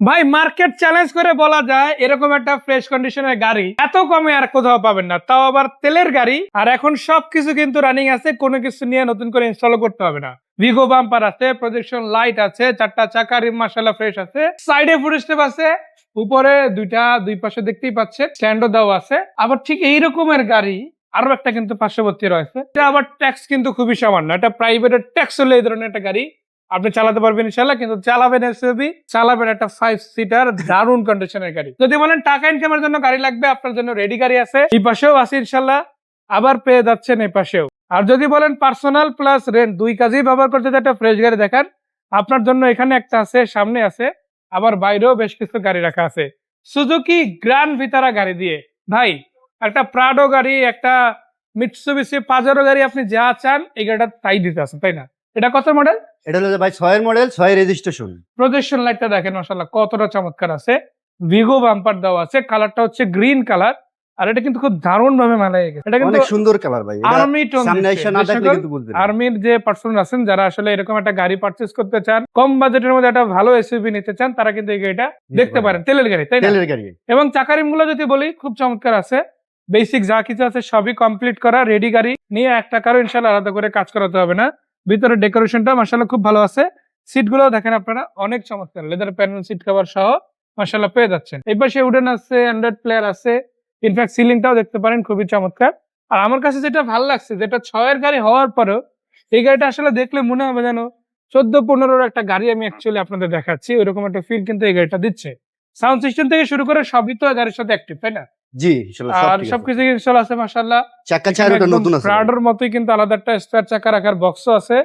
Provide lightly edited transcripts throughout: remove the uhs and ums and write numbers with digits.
ভাই market challenge করে বলা যায় এরকম একটা ফ্রেশ কন্ডিশনের গাড়ি এত কমে আর কোথাও পাবেন না, তাও আবার তেলের গাড়ি। আর এখন সবকিছু কিন্তু রানিং আছে, কোনো কিছু নিয়ে নতুন করে ইনস্টল করতে হবে না। ভিগো বাম্পার আছে, প্রজেকশন লাইট আছে, চারটা চাকা রিম মাশাআল্লাহ ফ্রেশ আছে, সাইডে ফুট স্টেপ আছে, উপরে দুই পাশে দেখতেই পাচ্ছেন স্ট্যান্ডও দেওয়া আছে। আবার ঠিক এই রকমের গাড়ি আরো একটা কিন্তু পার্শ্ববর্তী রয়েছে, এটা আবার ট্যাক্স কিন্তু খুবই সামান্য, এটা প্রাইভেটের ট্যাক্স হলে এই ধরনের একটা গাড়ি আপনি চালাতে পারবেন ইনশাল্লাহ, কিন্তু চালাবেন এসইউভি, চালাবেন একটা 5 সিটার দারুণ কন্ডিশনের গাড়ি। যদি বলেন টাকা ইনকামের জন্য গাড়ি লাগবে, আপনার জন্য রেডি গাড়ি আছে, এই পাশেও আছে ইনশাল্লাহ, আবার পেয়ে যাচ্ছেন এই পাশেও। আর যদি বলেন পার্সোনাল প্লাস রেন্ট দুই কাজেই ব্যবহার করতে চাই একটা ফ্রেশ গাড়ি দেখান, আপনার জন্য এখানে একটা আছে, সামনে আছে, আবার বাইরেও বেশ কিছু গাড়ি রাখা আছে। সুজুকি গ্র্যান্ড ভিটারা গাড়ি দিয়ে ভাই একটা প্রাডো গাড়ি, একটা মিৎসুবিশি পাজেরো গাড়ি, আপনি যা চান এই গাড়িটা তাই দিতে আছে, তাই না? এটা কত মডেল? এটা হলো ভাই 6 এর মডেল, 6 এর রেজিস্ট্রেশন। প্রজেকশন লাইটটা দেখেন মাশাআল্লাহ কতটা চমৎকার আছে, ভিগো বাম্পার দেওয়া আছে, কালারটা হচ্ছে গ্রিন কালার, আর এটা কিন্তু খুব দারুণ ভাবে মানায় গেছে। এটা কিন্তু অনেক সুন্দর কালার ভাই, এটা আর্মি টোন সামনে এসে না দেখলে কিন্তু বুঝবেন না। আর্মির যে পার্সন আছেন যারা আসলে এরকম একটা গাড়ি পারচেজ করতে চান, কম বাজেটের মধ্যে একটা ভালো এসইউভি নিতে চান, তারা কিন্তু এই গাড়িটা দেখতে পারেন, তেলের গাড়ি, তাই না? তেলের গাড়ি। এবং চাকারিম গুলো যদি বলি খুব চমৎকার আছে, বেসিক যা কিছু আছে সবই কমপ্লিট করা রেডি গাড়ি, নিয়ে একটা কারো ইনশাআল্লাহ আলাদা করে কাজ করাতে হবে না। ভিতরে ডেকোরেশনটা মাশাআল্লাহ খুব ভালো আছে, সিট গুলো দেখেন আপনারা অনেক চমৎকার, লেদার প্যানেল সিট কভার সহ মাশাআল্লাহ পেয়ে যাচ্ছেন। এই পাশে উডেন আছে, অ্যান্ড্রয়েড প্লেয়ার আছে, ইনফ্যাক্ট সিলিংটাও দেখতে পারেন খুবই চমৎকার। আর আমার কাছে যেটা ভালো লাগছে, যেটা 6 এর গাড়ি হওয়ার পরেও এই গাড়িটা আসলে দেখলে মনে হবে যেন 14-15 একটা গাড়ি আমি অ্যাকচুয়ালি আপনাদের দেখাচ্ছি, ওইরকম একটা ফিল কিন্তু এই গাড়িটা দিচ্ছে। সাউন্ড সিস্টেম থেকে শুরু করে সবই তো গাড়ির সাথে অ্যাক্টিভ, তাই না? জি ইনশাআল্লাহ সব আর ঠিক আছে। সবকিছু ইনস্টল আছে মাশাআল্লাহ। চাকা চারোটা নতুন আছে। প্রাডোর মতোই কিন্তু আলাদা একটা স্পেয়ার চাকা রাখার বক্সও আছে,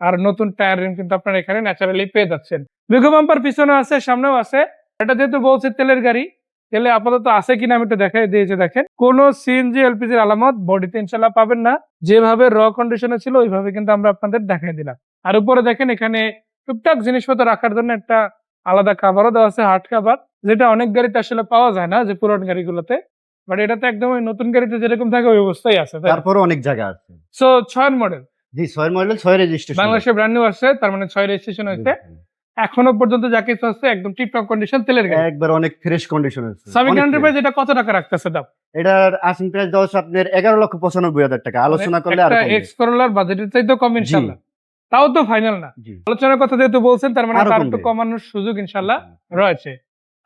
আর নতুন টায়ার রিম কিন্তু আপনারা এখানে ন্যাচারালি পেয়ে যাচ্ছেন। ভিগো বাম্পার পিছনেও আছে, সামনেও আছে। এটা যেহেতু বলছে তেলের গাড়ি, তেলে আপাতত আছে কিনা আমি একটু দেখাই দিয়েছে, দেখেন কোনো সিএনজি এলপিজির আলামত বডিতে ইনশাআল্লাহ পাবেন না, যেভাবে র কন্ডিশনে ছিল ওইভাবে কিন্তু আমরা আপনাদের দেখাই দিলাম। আর উপরে দেখেন এখানে টুকটাক জিনিসপত্র রাখার জন্য একটা আলাদা কাভারও দেওয়া আছে, হার্ড কাভার, যেটা অনেক গাড়িতে আসলে পাওয়া যায় না, যে পুরান গাড়িগুলোতে, বাট এটাতে একদম ওই নতুন গাড়িতে যেরকম থাকে ওই অবস্থায় আছে। তারপরে অনেক জায়গা আছে। সো 6 মডেল, জি 6 এর মডেল, 6 এর রেজিস্ট্রেশন। বাংলাদেশে ব্র্যান্ড নিউ আসছে, তার মানে 6 রেজিস্ট্রেশন হয়েছে। এখনো পর্যন্ত যা কিছু আছে একদম টিপটপ কন্ডিশন তেলের গাড়ি, একবার অনেক ফ্রেশ কন্ডিশন আছে। সাবিক এন্টারপ্রাইজ এটা কত টাকা রাখতেছে দাম? এটার আস্কিং প্রাইস দেওয়া আছে আপনার 11,95,000 টাকা, আলোচনা করলে আর কমবে। এক্স করোলার বাজেটের চাইতে কম ইনশাআল্লাহ, তাও তো ফাইনাল না, আলোচনার কথা যেহেতু বলছেন তার মানে তার একটু কমানোর সুযোগ ইনশাআল্লাহ রয়েছে।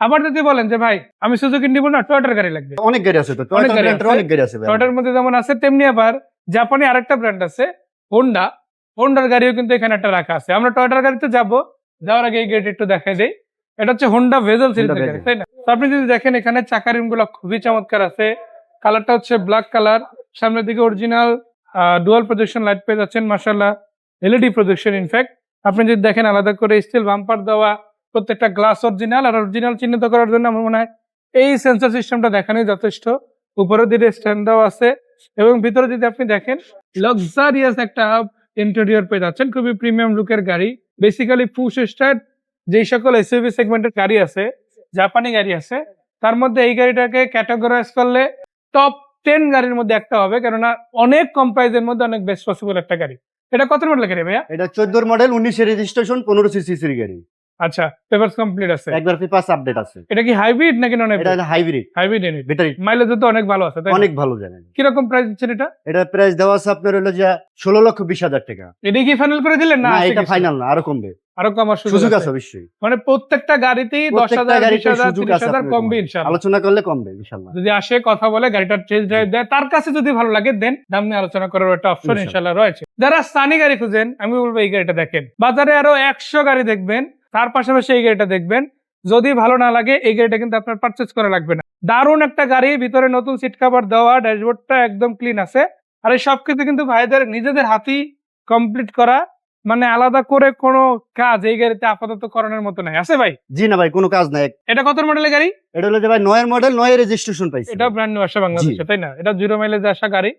আবার যদি বলেন যে ভাই আমি সুজুকি নিব না, টয়োটার গাড়ি লাগবে, অনেক গাড়ি আছে তো, অনেক গাড়ি আছে ভাই। টয়োটার মধ্যে যেমন আছে তেমনি আবার জাপানি আরেকটা ব্র্যান্ড আছে হোন্ডা, হোন্ডার গাড়িও কিন্তু এখানে একটা রাখা আছে। আমরা টয়োটার গাড়িতে যাব, যাওয়ার আগে এই গাড়িটা একটু দেখাই দেই। এটা হচ্ছে হোন্ডা ভেজেল সিরিজের গাড়ি, তাই না? তো আপনি যদি দেখেন এখানে চাকার রিম গুলো খুবই চমৎকার আছে, কালারটা হচ্ছে ব্ল্যাক কালার, সামনের দিকে অরিজিনাল ডুয়াল প্রজেকশন লাইট পেয়ে যাচ্ছেন মাশাআল্লাহ, এলইডি প্রজেকশন। ইনফ্যাক্ট আপনি যদি দেখেন আলাদা করে স্টিল বাম্পার দেওয়া, প্রত্যেকটা গ্লাস অরিজিনাল, আর অরিজিনাল চিহ্নিত করার জন্য আমার মনে হয় এই সেন্সর সিস্টেমটা দেখানোই যথেষ্ট। উপরের দিকে স্ট্যান্ড দেওয়া আছে, এবং ভিতরে যদি আপনি দেখেন লাক্সারিয়াস একটা ইন্টেরিয়র পেয়ে যাচ্ছেন, খুবই প্রিমিয়াম লুকের গাড়ি। বেসিক্যালি পুশ স্টার্ট যেই সকল এসইউভি সেগমেন্টের গাড়ি আছে, জাপানি গাড়ি আছে, তার মধ্যে এই গাড়িটাকে ক্যাটাগরাইজ করলে টপ 10 গাড়ির মধ্যে একটা হবে, কেননা অনেক কম প্রাইসের মধ্যে অনেক বেস্ট পসিবল একটা গাড়ি। এটা কত মডেল গাড়ি ভাইয়া? এটা 14 মডেল, 19 এর রেজিস্ট্রেশন, 15 সিসির গাড়ি। আচ্ছা, পেপারস কমপ্লিট আছে, একবার পেপারস আপডেট আছে। এটা কি হাইব্রিড নাকি নন হাইব্রিড? এটা hybrid. Hybrid unit, battery mileage তো অনেক ভালো আছে, তাই না? অনেক ভালো জানেন। কি রকম প্রাইস দিচ্ছেন এটা? এটা প্রাইস দেওয়া আছে আপনার হলো যে 16,20,000 টাকা। এটা কি ফাইনাল করে দিলেন না? না এটা ফাইনাল না, আরো কমবে, আরো কমার সুযোগ আছে অবশ্যই। মানে প্রত্যেকটা গাড়িতেই 10,000, 20,000, 30,000 কমবে ইনশাআল্লাহ, আলোচনা করলে কমবে ইনশাআল্লাহ। যদি আসে কথা বলে গাড়িটা টেস্ট ড্রাইভ দেয়, তার কাছে যদি ভালো লাগে দেন দাম নিয়ে আলোচনা করার একটা অপশন ইনশাআল্লাহ রয়েছে। যারা সানি গাড়ি খুঁজেন আমি বলবো এই গাড়িটা দেখেন, বাজারে আরো 100 গাড়ি দেখবেন, তার পাশাপাশি এই গাড়িটা দেখবেন, যদি ভালো না লাগে এই গাড়িটা কিন্তু আপনার পারচেজ করা লাগবে না। দারুণ একটা গাড়ি, ভিতরে নতুন সিট কভার দেওয়া, ড্যাশবোর্ডটা একদম ক্লিন আছে, আর এই সবকিছু কিন্তু ভাইদের নিজেদের হাতেই কমপ্লিট করা, মানে আলাদা করে কোনো কাজ এই গাড়িতে আপাতত করানোর মতো নাই, আছে ভাই? জি না ভাই, কোনো কাজ নাই। এটা কত মডেলের গাড়ি? এটা হলো যে ভাই 9 এর মডেল, 9 এর রেজিস্ট্রেশন পাইছে। এটা ব্র্যান্ড নিউ আসা বাংলাদেশে, তাই না? এটা 0 মাইলেজ আসা গাড়ি,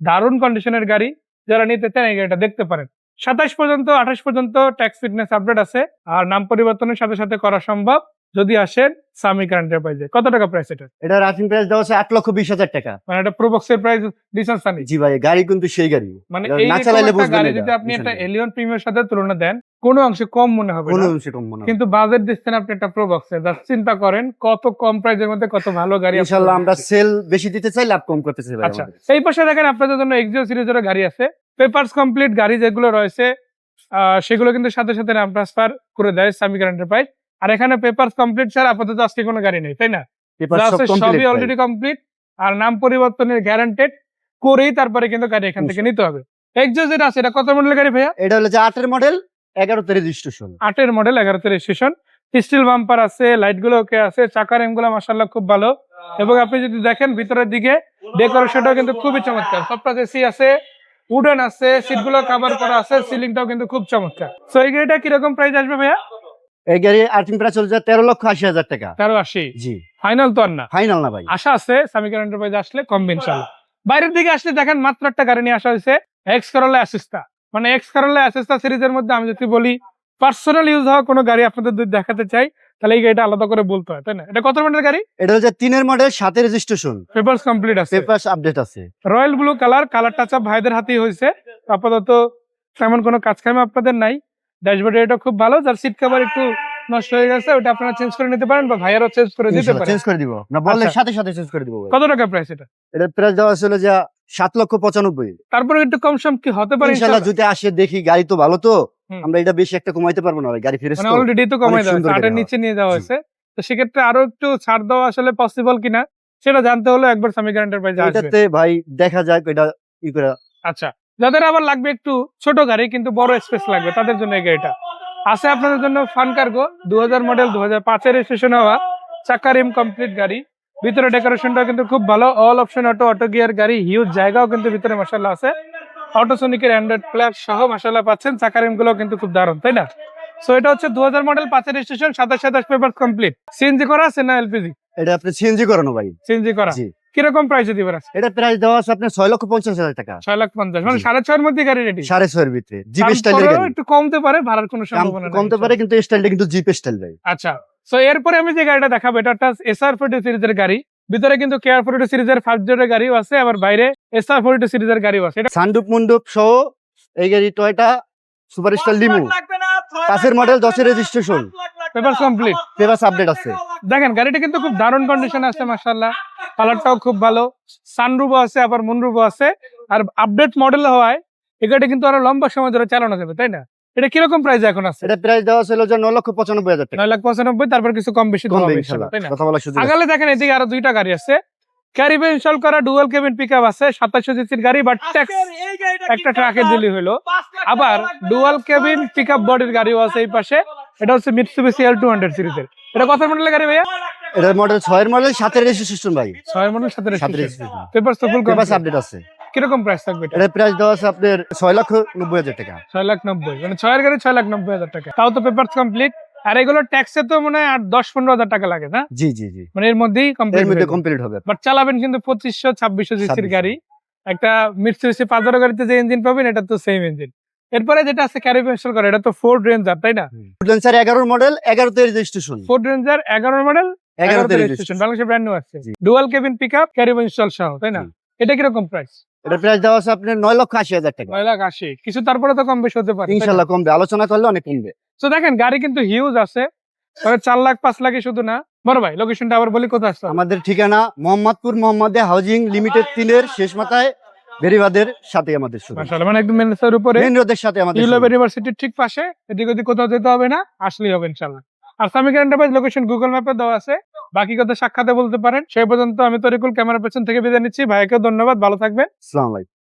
দারুণ কন্ডিশনের গাড়ি, যারা নিতে চান এই গাড়িটা দেখতে পারেন। 27 পর্যন্ত 28 পর্যন্ত ট্যাক্স ফিটনেস আপডেট আছে, আর নাম পরিবর্তনের সাথে সাথে করা সম্ভব। যদি আসেন সামিক এন্টারপ্রাইজে। কত টাকা প্রাইস এটা? এটা রানিং প্রাইস দেওয়া আছে 8,20,000 টাকা। মানে এটা প্রোবক্সের প্রাইস ডিসটেন্স নেই। জি ভাই, গাড়ি কিন্তু সেই গাড়ি। মানে এটা এই না রকম চালাইলে একটা বুঝবেন গাড়ি এটা যদি আপনি একটা বিষয়টা। এলিয়ন প্রিমিয়ার সাথে তুলনা দেন, কোনো অংশে কম মনে হবে কোনো না। অংশে কম মনে হয় না। কিন্তু বাজেট দিচ্ছেন আপনি একটা প্রোবক্সে। জাস্ট চিন্তা করেন কত কম প্রাইসের মধ্যে কত ভালো গাড়ি আপনারা ইনশাআল্লাহ আমরা দিচ্ছি। সেল বেশি দিতে চাই, লাভ কম করতে চাই ভাই আচ্ছা, আমাদের। এই পাশে দেখেন আপনাদের জন্য এক্সিও সিরিজেরও গাড়ি আছে। পেপারস কমপ্লিট গাড়ি যেগুলো রয়েছে সেগুলো কিন্তু সাথে সাথে নাম ট্রান্সফার করে দেয় সামিক এন্টারপ্রাইজ। আর এখানে পেপারস কমপ্লিট ছাড়া আপাতত আজকে কোনো গাড়ি নেই, তাই না? পেপার যা সব আছে কমপ্লিট সবই ভাই। Already complete. আর নাম পরিবর্তনের গ্যারান্টেড করেই তারপরে কিন্তু গাড়ি এখান থেকে নিতে হবে। এক্সিও যেটা আছে এটা কত মডেলের গাড়ি ভাইয়া? এটা হলো যে 8 এর মডেল, 11 তে রেজিস্ট্রেশন। 8 এর মডেল, 11 তে রেজিস্ট্রেশন। স্টিল বাম্পার আছে, লাইট গুলো ওকে আছে, চাকার এমগুলো মাশাআল্লাহ খুব ভালো। এবং আপনি যদি দেখেন ভিতরের দিকে ডেকোরেশনটাও কিন্তু খুবই চমৎকার। সবটা এসি আছে, উডেন আছে, সিট গুলো কভার করা আছে, সিলিংটাও কিন্তু খুব চমৎকার। সো এই গাড়িটা কিরকম প্রাইস আসবে ভাইয়া? এই গাড়ি আর্থিং প্রাইস চলে যায় 13,80,000 টাকা। 1380। জি, ফাইনাল তো আর না, ফাইনাল না ভাই। আশা আছে সামিক এন্টারপ্রাইজ আসলে কমবে ইনশাআল্লাহ। বাইরের দিকে আসলে দেখেন মাত্র একটা গাড়ি নিয়ে আসা হয়েছে, এক্স করোলা অ্যাসিস্টা। মানে এক্স করোলা অ্যাসিস্টা সিরিজের মধ্যে আমি যদি বলি পার্সোনাল ইউজ হওয়া কোনো গাড়ি আপনাদের যদি দেখাতে চাই, তাহলে এই গাড়িটা আলাদা করে বলতে হয়, তাই না? এটা কত মডেলের গাড়ি? এটা হলো যে 3 এর মডেল, 7 এর রেজিস্ট্রেশন। পেপারস কমপ্লিট আছে, পেপারস আপডেট আছে। Royal blue colour, colour touch up ভাইদের হাতেই হয়েছে। আপাতত তেমন কোনো কাজ কাম আপনাদের নাই। ড্যাশবোর্ডে এটা খুব ভালো। যার সিট কভার একটু নষ্ট হয়ে গেছে ওটা আপনারা চেঞ্জ করে নিতে পারেন বা ভাইয়ারও চেঞ্জ করে দিতে ইনশাআল্লাহ পারেন। চেঞ্জ করে দিব। না বললে আচ্ছা। সাথে সাথে চেঞ্জ করে দিব ভাই। কত টাকা প্রাইস এটা? এটা প্রাইস দেওয়া ছিল যে 7,95,000। তারপরে একটু কম সম কি হতে পারে ইনশাআল্লাহ ইনশাআল্লাহ? যদি আসে দেখি গাড়ি তো ভালো তো, হুম। আমরা এটা বেশি একটা কমাইতে পারবো না ভাই, গাড়ি ফ্রেশ মানে তো। অলরেডি তো কমাই অনেক দেওয়া সুন্দর হয়েছে, 8 এর গাড়ি, নিচে নিয়ে যাওয়া জি। হয়েছে। তো সেক্ষেত্রে আরো একটু ছাড় দেওয়া আসলে পসিবল কিনা সেটা জানতে হলে একবার সামিক এন্টারপ্রাইজে আসবে। এটাতে ভাই দেখা যাক এটা ই করে। আচ্ছা, যাদের আবার লাগবে একটু ছোট গাড়ি কিন্তু বড় স্পেস লাগবে তাদের জন্য এই গাড়িটা আছে আপনাদের জন্য। ফান কার্গো 2000 মডেল, 2005 এর রেজিস্ট্রেশন হওয়া, চাকা রিম কমপ্লিট গাড়ি। ভিতরে ডেকোরেশনটা কিন্তু খুব ভালো, all option auto, auto gear গাড়ি, হিউজ জায়গাও কিন্তু ভিতরে মাশাআল্লাহ আছে। অটোসোনিকের অ্যান্ড্রয়েড প্লেয়ার সহ মাশাআল্লাহ পাচ্ছেন। চাকা রিম গুলো কিন্তু খুব দারুণ, তাই না? সো এটা হচ্ছে 2000 মডেল, 5 এর রেজিস্ট্রেশন, 27 পেপার কমপ্লিট। সিএনজি করা আছে না এলপিজি? এটা আপনি সিএনজি করানো ভাই। সিএনজি করা। জি, কিরকম প্রাইসে দিবেন আজকে? এটা প্রাইস দেওয়া আছে আপনার 6,50,000 টাকা। 6,50,000 মানে জি। 6.5 এর মধ্যে গাড়ি রেডি। 6.5 এর ভিতরে জিপ স্টাইলের তারপরেও গাড়ি। একটু কমতে পারে, ভাড়ার কোনো সম্ভাবনা নেই। কমতে পারে কিন্তু স্টাইলটা কিন্তু জিপ স্টাইল ভাই। আচ্ছা, সো এরপরে আমি যে গাড়িটা দেখাবো এটা একটা SR42 সিরিজের গাড়ি। ভিতরে কিন্তু KR42 সিরিজের 5 জোরের গাড়িও আছে, আবার বাইরে SR42 সিরিজের গাড়িও আছে। এটা সানরুফ মন্ডপ সহ এই গাড়ি টয়োটা সুপার স্টার লিমু, 5 এর মডেল, 10 এর registration, paper complete. Papers update আছে। দেখেন গাড়িটা কিন্তু খুব দারুণ কন্ডিশনে আছে মাশাআল্লাহ। কালারটাও খুব ভালো, সানরুফও আছে, আবার মুনরুফও আছে। আর আপডেট মডেল হওয়ায় এই গাড়ি কিন্তু আরো লম্বা সময় ধরে চালানো যাবে, তাই না? এটা কিরকম প্রাইস এখন আছে? এটা প্রাইস দেওয়া ছিল যে 9,95,000 টাকা। 9,95,000, তারপর কিছু কম বেশি তো কমবে হবে ইনশাআল্লাহ, ইনশাআল্লাহ, তাই না? কথা বলার সুযোগ আছে। আগালে দেখেন এদিকে আরো দুইটা গাড়ি আছে। ক্যারিবে ইনস্টল করা ডুয়াল কেবিন পিকআপ আছে, 2700 সিসির গাড়ি, বাট ট্যাক্স একটা ট্রাকে দিলি হলো। আবার ডুয়াল কেবিন পিকআপ বডির গাড়িও আছে এই পাশে। এটা হচ্ছে মিৎসুবিশি L200 সিরিজের। এটা কত মডেলের গাড়ি ভাইয়া? এটার মডেল 6 এর মডেল, 7 এর রেজিস্ট্রেশন ভাই। 6 মডেল, 7 7 এর এর রেজিস্ট্রেশন, পেপারস তো ফুল পেপারস কমপ্লিট। আপডেট আছে। কিরকম প্রাইস থাকবে এটা? এটার প্রাইস দেওয়া আছে আপনার 6,90,000 টাকা। 6,90,000 মানে 6 এর গাড়ি 6,90,000 টাকা, তাও তো পেপারস কমপ্লিট। আর এগুলো ট্যাক্সে তো মনে হয় 10-15,000 টাকা লাগে না? জি জি জি, মানে এর মধ্যেই কমপ্লিট এর মধ্যে কমপ্লিট হবে। বাট চালাবেন কিন্তু 2500-2600 সিসির 2600 গাড়ি। একটা মিৎসুবিশি পাজারো গাড়িতে যে ইঞ্জিন পাবেন এটা তো সেম ইঞ্জিন। এরপরে যেটা আছে ক্যারিবে ইনস্টল করা, এটা তো ফোর্ড রেঞ্জার, তাই না? ফুডল্যান্সার 11 মডেল, 11 তে রেজিস্ট্রেশন। ফোর্ড রেঞ্জার 11 মডেল, 11 তে রেজিস্ট্রেশন, রেজিস্ট্রেশন। বাংলাদেশে ব্র্যান্ড নিউ আসছে। জি। ডুয়াল কেবিন পিকআপ, ক্যারিবে ইনস্টল সহ, তাই না? জি। এটা কিরকম প্রাইস? এটার প্রাইস দেওয়া আছে আপনার 9,80,000 টাকা। 9,80,000। কিছু তারপরে তো কম বেশি হতে পারে। ইনশাআল্লাহ কমবে, আলোচনা করলে অনেক কমবে। তো দেখেন গাড়ি কিন্তু হিউজ আছে। তবে 4 লাখ 5 লাখই শুধু না। বড় ভাই লোকেশনটা আবার বলি, কোথায় আসতে হবে? আমাদের ঠিকানা মোহাম্মদপুর মোহাম্মদে হাউজিং লিমিটেড 3 এর শেষ মাথায়, বেরিবাদের সাথে আমাদের শুরু। মাশাআল্লাহ, মানে একদম মেন রাস্তার উপরে, মেইন রোডের সাথে আমাদের শুরু। ইউনিভার্সিটির ইউনিভার্সিটির ঠিক পাশে। এদিক ওদিক কোথাও যেতে হবে না, আসলেই হবে ইনশাআল্লাহ। আর সামিক এন্টারপ্রাইজ লোকেশন গুগল ম্যাপে দেওয়া আছে। বাকি কথা সাক্ষাতে বলতে পারেন। সেই পর্যন্ত আমি তরিকুল ক্যামেরার পেছন থেকে বিদায় নিচ্ছি। ভাইকে ধন্যবাদ, ভালো থাকবেন। আসসালামু আলাইকুম।